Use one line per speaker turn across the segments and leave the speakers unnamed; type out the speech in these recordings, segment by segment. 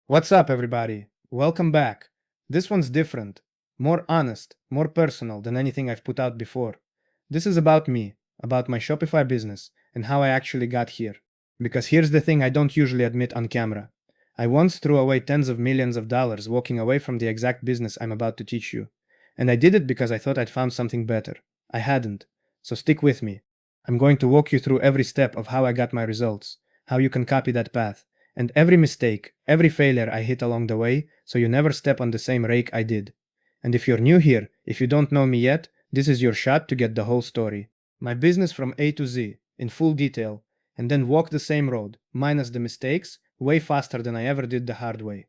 What's up, everybody? Welcome back. This one's different, more honest, more personal than anything I've put out before. This is about me, about my Shopify business, and how I actually got here. Because here's the thing I don't usually admit on camera. I once threw away tens of millions of dollars walking away from the exact business I'm about to teach you. And I did it because I thought I'd found something better. I hadn't. So stick with me. I'm going to walk you through every step of how I got my results, how you can copy that path, and every mistake, every failure I hit along the way, so you never step on the same rake I did. And if you're new here, if you don't know me yet, this is your shot to get the whole story. My business from A to Z, in full detail, and then walk the same road, minus the mistakes, way faster than I ever did the hard way.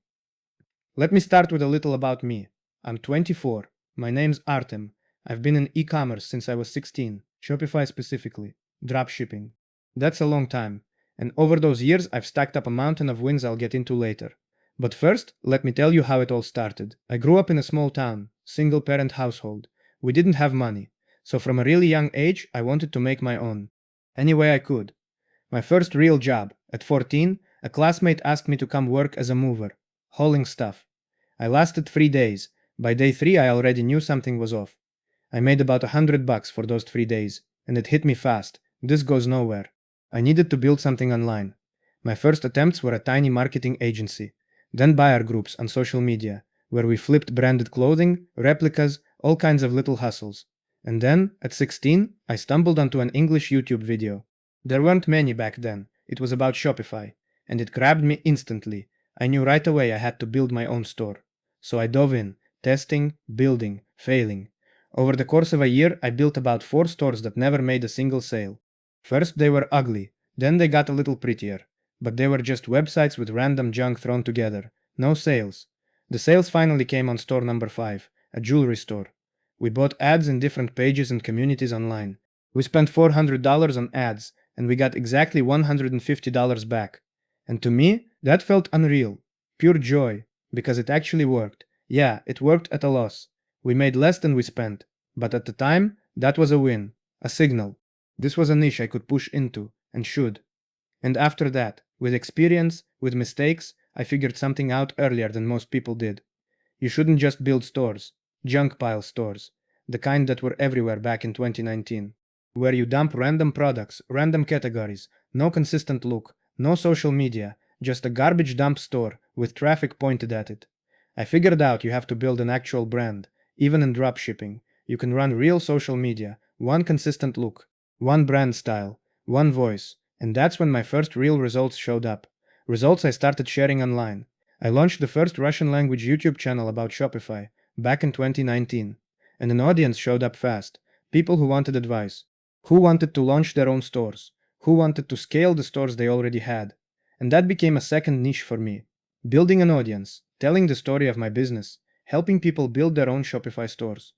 Let me start with a little about me. I'm 24. My name's Artem. I've been in e-commerce since I was 16, Shopify specifically, dropshipping. That's a long time, and over those years I've stacked up a mountain of wins I'll get into later. But first, let me tell you how it all started. I grew up in a small town, single parent household. We didn't have money, so from a really young age I wanted to make my own. Any way I could. My first real job, at 14, a classmate asked me to come work as a mover, hauling stuff. I lasted 3 days. By day 3, I already knew something was off. I made about $100 for those 3 days, and it hit me fast. This goes nowhere. I needed to build something online. My first attempts were a tiny marketing agency, then buyer groups on social media, where we flipped branded clothing, replicas, all kinds of little hustles. And then, at 16, I stumbled onto an English YouTube video. There weren't many back then. It was about Shopify, and it grabbed me instantly. I knew right away I had to build my own store. So I dove in, testing, building, failing. Over the course of a year, I built about 4 stores that never made a single sale. First, they were ugly, then they got a little prettier. But they were just websites with random junk thrown together. No sales. The sales finally came on store number 5, a jewelry store. We bought ads in different pages and communities online. We spent $400 on ads, and we got exactly $150 back. And to me, that felt unreal. Pure joy. Because it actually worked. Yeah, it worked at a loss. We made less than we spent. But at the time, that was a win. A signal. This was a niche I could push into, and should. And after that, with experience, with mistakes, I figured something out earlier than most people did. You shouldn't just build stores, junk pile stores, the kind that were everywhere back in 2019, where you dump random products, random categories, no consistent look, no social media, just a garbage dump store with traffic pointed at it. I figured out you have to build an actual brand, even in dropshipping. You can run real social media, one consistent look, one brand style, one voice, and that's when my first real results showed up. Results I started sharing online. I launched the first Russian language YouTube channel about Shopify back in 2019, and an audience showed up fast. People who wanted advice, who wanted to launch their own stores, who wanted to scale the stores they already had. And that became a second niche for me. Building an audience, telling the story of my business, helping people build their own Shopify stores.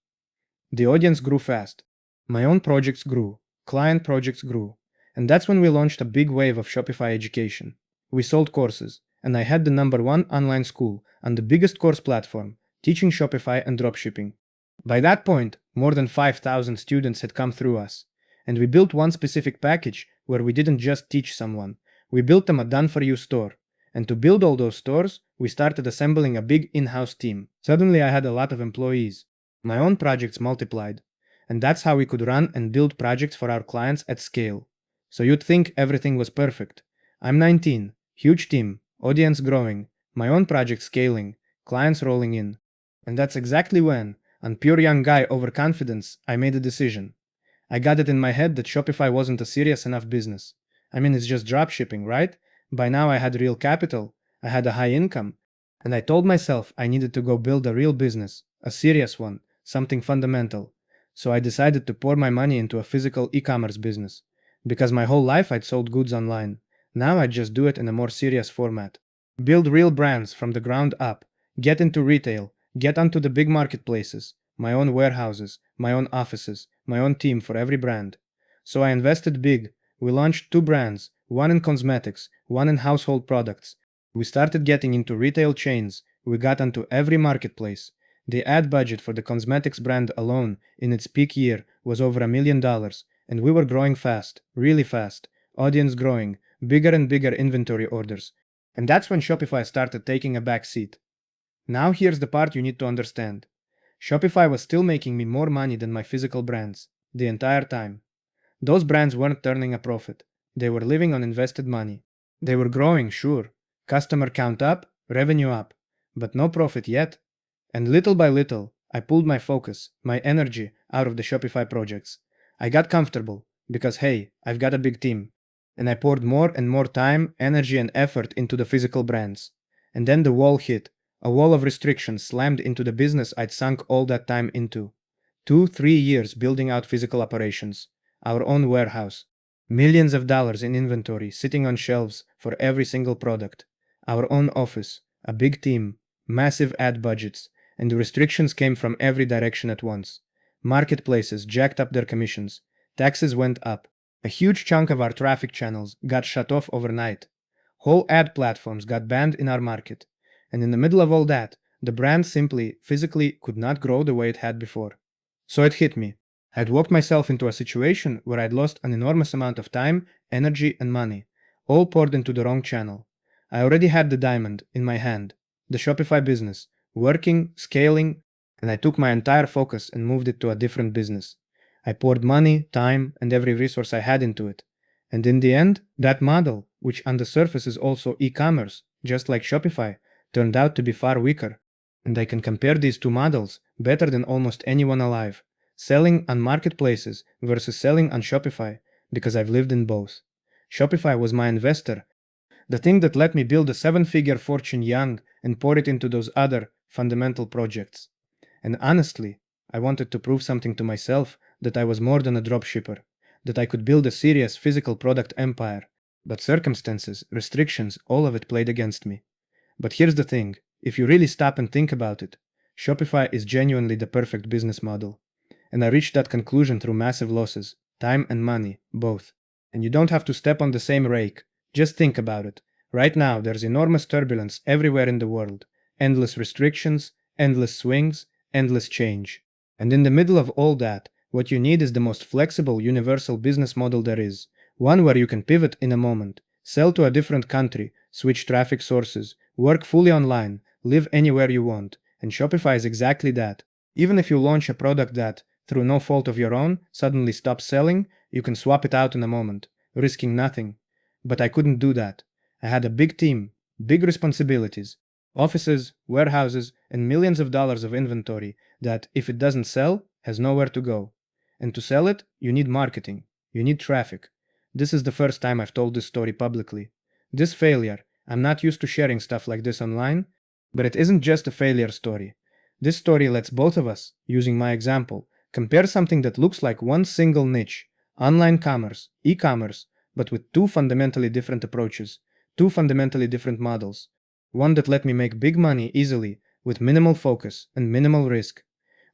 The audience grew fast. My own projects grew, client projects grew, and that's when we launched a big wave of Shopify education. We sold courses, and I had the #1 online school on the biggest course platform, teaching Shopify and dropshipping. By that point, more than 5,000 students had come through us, and we built one specific package where we didn't just teach someone, we built them a done-for-you store. And to build all those stores, we started assembling a big in-house team. Suddenly I had a lot of employees. My own projects multiplied, and that's how we could run and build projects for our clients at scale. So you'd think everything was perfect. I'm 19, huge team, audience growing, my own project scaling, clients rolling in. And that's exactly when, on pure young guy overconfidence, I made a decision. I got it in my head that Shopify wasn't a serious enough business. I mean, it's just dropshipping, right? By now I had real capital, I had a high income, and I told myself I needed to go build a real business, a serious one, something fundamental. So I decided to pour my money into a physical e-commerce business. Because my whole life I'd sold goods online. Now I'd just do it in a more serious format. Build real brands from the ground up, get into retail, get onto the big marketplaces, my own warehouses, my own offices, my own team for every brand. So I invested big. We launched 2 brands, one in cosmetics, one in household products. We started getting into retail chains. We got onto every marketplace. The ad budget for the cosmetics brand alone in its peak year was over $1 million, and we were growing fast, really fast. Audience growing, bigger and bigger inventory orders. And that's when Shopify started taking a back seat. Now here's the part you need to understand. Shopify was still making me more money than my physical brands the entire time. Those brands weren't turning a profit. They were living on invested money. They were growing, sure. Customer count up, revenue up, but no profit yet. And little by little, I pulled my focus, my energy out of the Shopify projects. I got comfortable because hey, I've got a big team. And I poured more and more time, energy, and effort into the physical brands. And then the wall hit. A wall of restrictions slammed into the business I'd sunk all that time into. 2, 3 years building out physical operations, our own warehouse, millions of dollars in inventory sitting on shelves for every single product, our own office, a big team, massive ad budgets, and the restrictions came from every direction at once. Marketplaces jacked up their commissions, taxes went up, a huge chunk of our traffic channels got shut off overnight, whole ad platforms got banned in our market, and in the middle of all that, the brand simply, physically could not grow the way it had before. So it hit me. I'd walked myself into a situation where I'd lost an enormous amount of time, energy, and money, all poured into the wrong channel. I already had the diamond in my hand, the Shopify business, working, scaling, and I took my entire focus and moved it to a different business. I poured money, time, and every resource I had into it. And in the end, that model, which on the surface is also e-commerce, just like Shopify, turned out to be far weaker. And I can compare these two models better than almost anyone alive. Selling on marketplaces versus selling on Shopify, because I've lived in both. Shopify was my investor, the thing that let me build a 7-figure fortune young and pour it into those other fundamental projects. And honestly, I wanted to prove something to myself that I was more than a dropshipper, that I could build a serious physical product empire. But circumstances, restrictions, all of it played against me. But here's the thing, if you really stop and think about it, Shopify is genuinely the perfect business model. And I reached that conclusion through massive losses, time and money, both. And you don't have to step on the same rake. Just think about it. Right now, there's enormous turbulence everywhere in the world, endless restrictions, endless swings, endless change. And in the middle of all that, what you need is the most flexible, universal business model there is. One where you can pivot in a moment, sell to a different country, switch traffic sources, work fully online, live anywhere you want. And Shopify is exactly that. Even if you launch a product that, through no fault of your own, suddenly stops selling, you can swap it out in a moment, risking nothing. But I couldn't do that. I had a big team, big responsibilities, offices, warehouses, and millions of dollars of inventory that, if it doesn't sell, has nowhere to go. And to sell it, you need marketing, you need traffic. This is the first time I've told this story publicly. This failure, I'm not used to sharing stuff like this online, but it isn't just a failure story. This story lets both of us, using my example, compare something that looks like one single niche, online commerce, e-commerce, but with two fundamentally different approaches, two fundamentally different models. One that let me make big money easily, with minimal focus and minimal risk,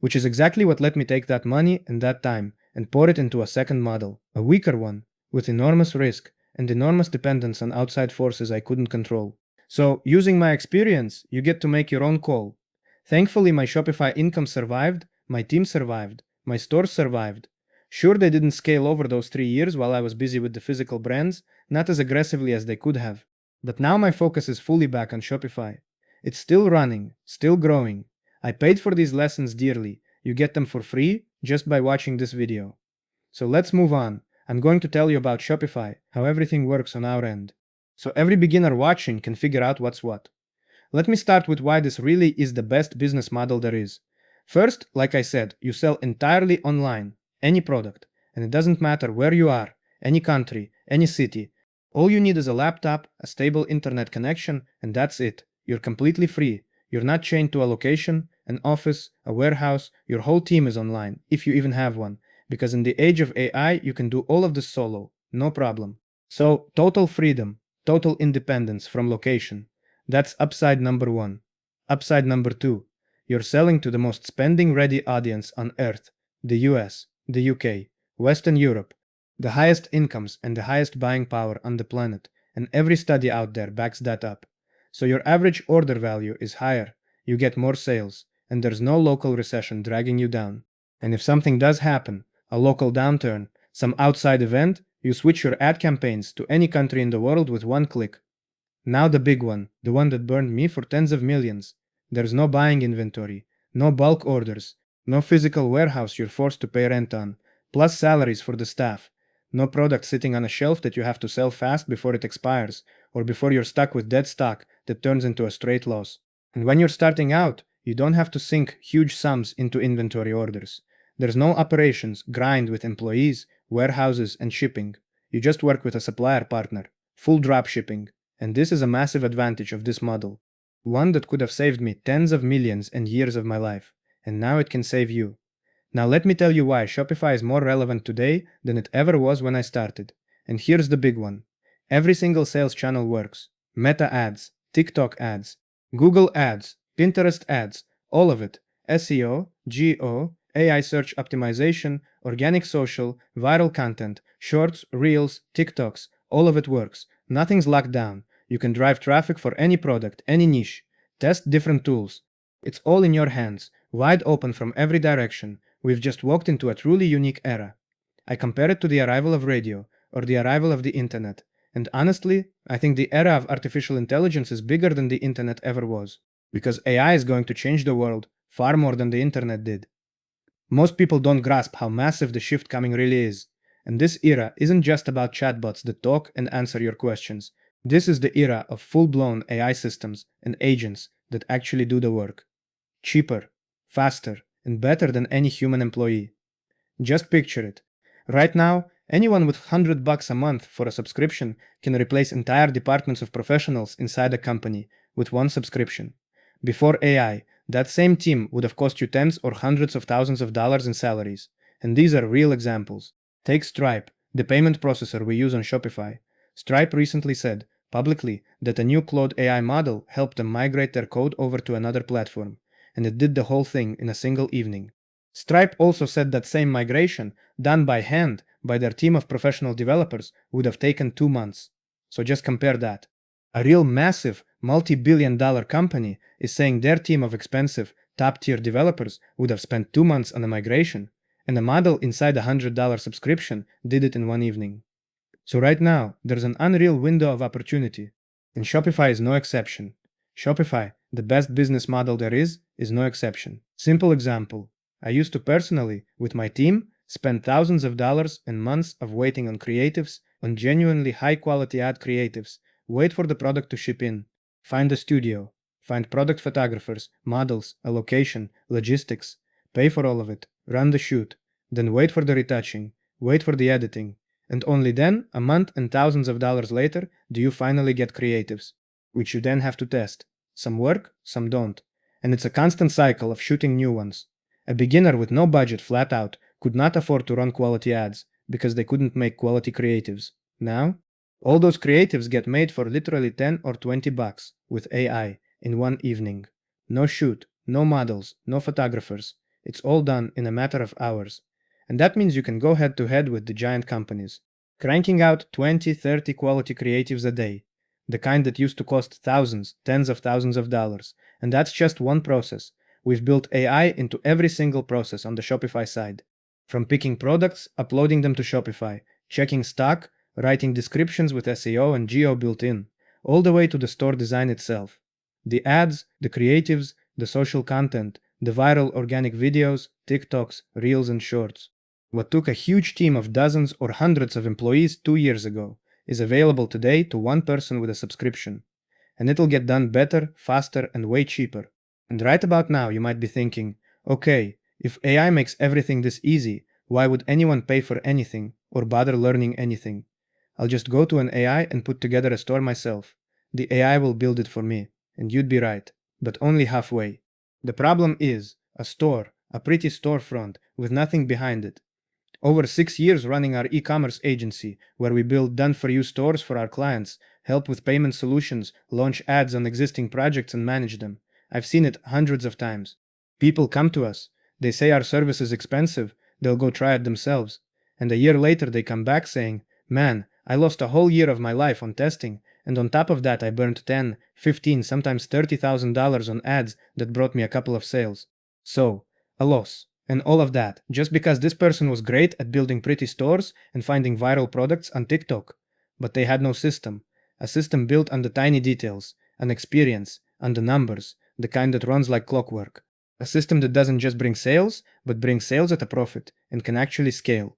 which is exactly what let me take that money and that time and pour it into a second model, a weaker one, with enormous risk and enormous dependence on outside forces I couldn't control. So, using my experience, you get to make your own call. Thankfully, my Shopify income survived, my team survived, my stores survived. Sure, they didn't scale over those 3 years while I was busy with the physical brands, not as aggressively as they could have. But now my focus is fully back on Shopify. It's still running, still growing. I paid for these lessons dearly. You get them for free just by watching this video. So let's move on. I'm going to tell you about Shopify, how everything works on our end. So every beginner watching can figure out what's what. Let me start with why this really is the best business model there is. First, like I said, you sell entirely online, any product, and it doesn't matter where you are, any country, any city. All you need is a laptop, a stable internet connection, and that's it. You're completely free. You're not chained to a location, an office, a warehouse. Your whole team is online, if you even have one, because in the age of AI, you can do all of this solo, no problem. So, total freedom, total independence from location. That's upside number one. Upside number two, you're selling to the most spending ready audience on earth, the US, the UK, Western Europe, the highest incomes and the highest buying power on the planet, and every study out there backs that up. So your average order value is higher, you get more sales, and there's no local recession dragging you down. And if something does happen, a local downturn, some outside event, you switch your ad campaigns to any country in the world with one click. Now the big one, the one that burned me for tens of millions. There's no buying inventory, no bulk orders, no physical warehouse you're forced to pay rent on, plus salaries for the staff. No product sitting on a shelf that you have to sell fast before it expires, or before you're stuck with dead stock that turns into a straight loss. And when you're starting out, you don't have to sink huge sums into inventory orders. There's no operations grind with employees, warehouses, and shipping. You just work with a supplier partner, full drop shipping. And this is a massive advantage of this model. One that could have saved me tens of millions and years of my life. And now it can save you. Now let me tell you why Shopify is more relevant today than it ever was when I started. And here's the big one. Every single sales channel works. Meta ads, TikTok ads, Google ads, Pinterest ads, all of it. SEO, GO, AI search optimization, organic social, viral content, shorts, reels, TikToks, all of it works. Nothing's locked down. You can drive traffic for any product, any niche. Test different tools. It's all in your hands, wide open from every direction. We've just walked into a truly unique era. I compare it to the arrival of radio or the arrival of the internet. And honestly, I think the era of artificial intelligence is bigger than the internet ever was. Because AI is going to change the world far more than the internet did. Most people don't grasp how massive the shift coming really is. And this era isn't just about chatbots that talk and answer your questions. This is the era of full-blown AI systems and agents that actually do the work. Cheaper, faster, and better than any human employee. Just picture it. Right now, anyone with $100 a month for a subscription can replace entire departments of professionals inside a company with one subscription. Before AI, that same team would have cost you tens or hundreds of thousands of dollars in salaries. And these are real examples. Take Stripe, the payment processor we use on Shopify. Stripe recently said, publicly, that a new Claude AI model helped them migrate their code over to another platform, and it did the whole thing in a single evening. Stripe also said that same migration, done by hand by their team of professional developers, would have taken 2 months. So just compare that. A real massive, multi-billion-dollar company is saying their team of expensive, top-tier developers would have spent 2 months on a migration, and a model inside a $100 subscription did it in one evening. So right now, there's an unreal window of opportunity, and Shopify is no exception. Shopify, the best business model there is no exception. Simple example. I used to personally, with my team, spend thousands of dollars and months of waiting on creatives, on genuinely high-quality ad creatives, wait for the product to ship in, find a studio, find product photographers, models, a location, logistics, pay for all of it, run the shoot, then wait for the retouching, wait for the editing, and only then, a month and thousands of dollars later, do you finally get creatives, which you then have to test. Some work, some don't. And it's a constant cycle of shooting new ones. A beginner with no budget flat out could not afford to run quality ads because they couldn't make quality creatives. Now, all those creatives get made for literally 10 or 20 bucks with AI in one evening. No shoot, no models, no photographers. It's all done in a matter of hours. And that means you can go head to head with the giant companies, cranking out 20, 30 quality creatives a day, the kind that used to cost thousands, tens of thousands of dollars. And that's just one process. We've built AI into every single process on the Shopify side. From picking products, uploading them to Shopify, checking stock, writing descriptions with SEO and geo built in, all the way to the store design itself. The ads, the creatives, the social content, the viral organic videos, TikToks, Reels, and Shorts. What took a huge team of dozens or hundreds of employees 2 years ago is available today to one person with a subscription. And it'll get done better, faster, and way cheaper. And right about now, you might be thinking, okay, if AI makes everything this easy, why would anyone pay for anything or bother learning anything? I'll just go to an AI and put together a store myself. The AI will build it for me. And you'd be right, but only halfway. The problem is a store, a pretty storefront with nothing behind it. Over 6 years running our e-commerce agency, where we build done-for-you stores for our clients, help with payment solutions, launch ads on existing projects and manage them. I've seen it hundreds of times. People come to us, they say our service is expensive, they'll go try it themselves. And a year later they come back saying, man, I lost a whole year of my life on testing, and on top of that I burned 10, 15, sometimes $30,000 on ads that brought me a couple of sales. So, a loss. And all of that, just because this person was great at building pretty stores and finding viral products on TikTok. But they had no system. A system built on the tiny details, an experience, on the numbers, the kind that runs like clockwork. A system that doesn't just bring sales, but brings sales at a profit and can actually scale.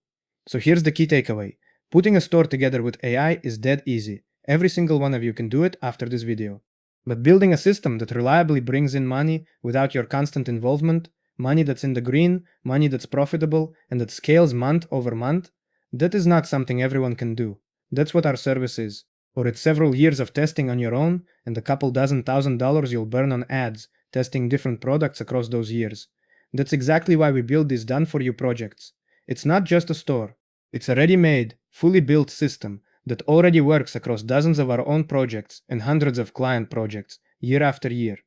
So here's the key takeaway. Putting a store together with AI is dead easy. Every single one of you can do it after this video. But building a system that reliably brings in money without your constant involvement, money that's in the green, money that's profitable, and that scales month over month, that is not something everyone can do. That's what our service is. Or it's several years of testing on your own and a couple dozen $1,000 you'll burn on ads, testing different products across those years. That's exactly why we build these done-for-you projects. It's not just a store. It's a ready-made, fully built system that already works across dozens of our own projects and hundreds of client projects, year after year.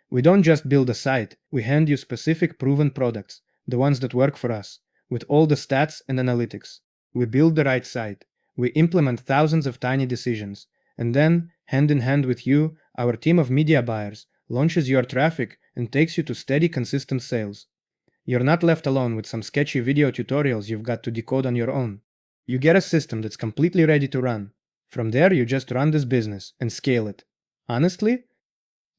We don't just build a site, we hand you specific proven products, the ones that work for us, with all the stats and analytics. We build the right site, we implement thousands of tiny decisions, and then, hand in hand with you, our team of media buyers launches your traffic and takes you to steady, consistent sales. You're not left alone with some sketchy video tutorials you've got to decode on your own. You get a system that's completely ready to run. From there, you just run this business and scale it. Honestly,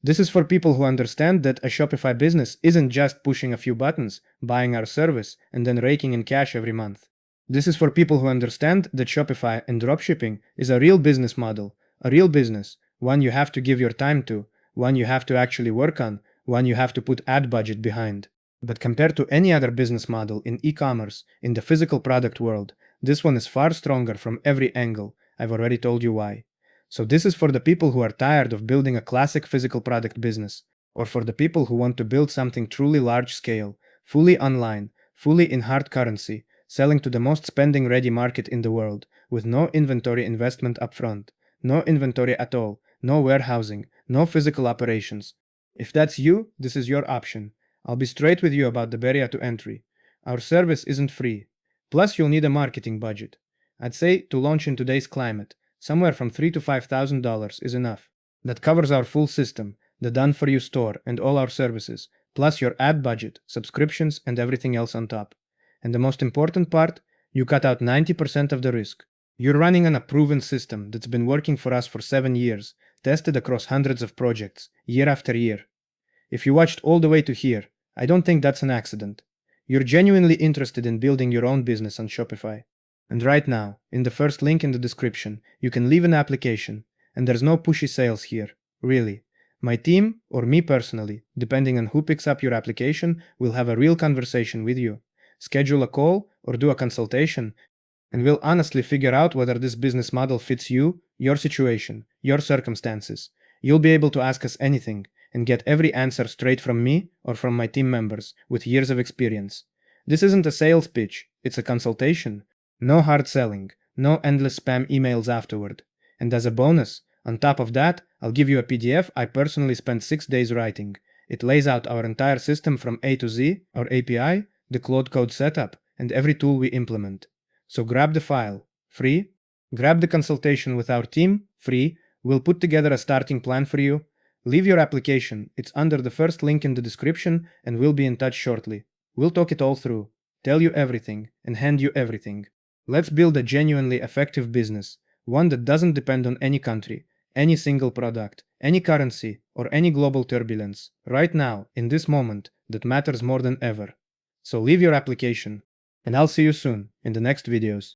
this is for people who understand that a Shopify business isn't just pushing a few buttons, buying our service, and then raking in cash every month. This is for people who understand that Shopify and dropshipping is a real business model, a real business, one you have to give your time to, one you have to actually work on, one you have to put ad budget behind. But compared to any other business model in e-commerce, in the physical product world, this one is far stronger from every angle. I've already told you why. So this is for the people who are tired of building a classic physical product business, or for the people who want to build something truly large scale, fully online, fully in hard currency, selling to the most spending ready market in the world, with no inventory investment upfront, no inventory at all, no warehousing, no physical operations. If that's you, this is your option. I'll be straight with you about the barrier to entry. Our service isn't free. Plus, you'll need a marketing budget. I'd say to launch in today's climate, somewhere from $3,000 to $5,000 is enough. That covers our full system, the done-for-you store, and all our services, plus your ad budget, subscriptions, and everything else on top. And the most important part, you cut out 90% of the risk. You're running on a proven system that's been working for us for 7 years, tested across hundreds of projects, year after year. If you watched all the way to here, I don't think that's an accident. You're genuinely interested in building your own business on Shopify. And right now, in the first link in the description, you can leave an application, and there's no pushy sales here, really. My team, or me personally, depending on who picks up your application, will have a real conversation with you. Schedule a call or do a consultation, and we'll honestly figure out whether this business model fits you, your situation, your circumstances. You'll be able to ask us anything, and get every answer straight from me or from my team members with years of experience. This isn't a sales pitch, it's a consultation. No hard selling, no endless spam emails afterward. And as a bonus, on top of that, I'll give you a PDF I personally spent 6 days writing. It lays out our entire system from A to Z, our API, the Cloud Code setup, and every tool we implement. So grab the file, free. Grab the consultation with our team, free. We'll put together a starting plan for you. Leave your application, it's under the first link in the description, and we'll be in touch shortly. We'll talk it all through, tell you everything, and hand you everything. Let's build a genuinely effective business, one that doesn't depend on any country, any single product, any currency, or any global turbulence, right now, in this moment, that matters more than ever. So leave your application, and I'll see you soon in the next videos.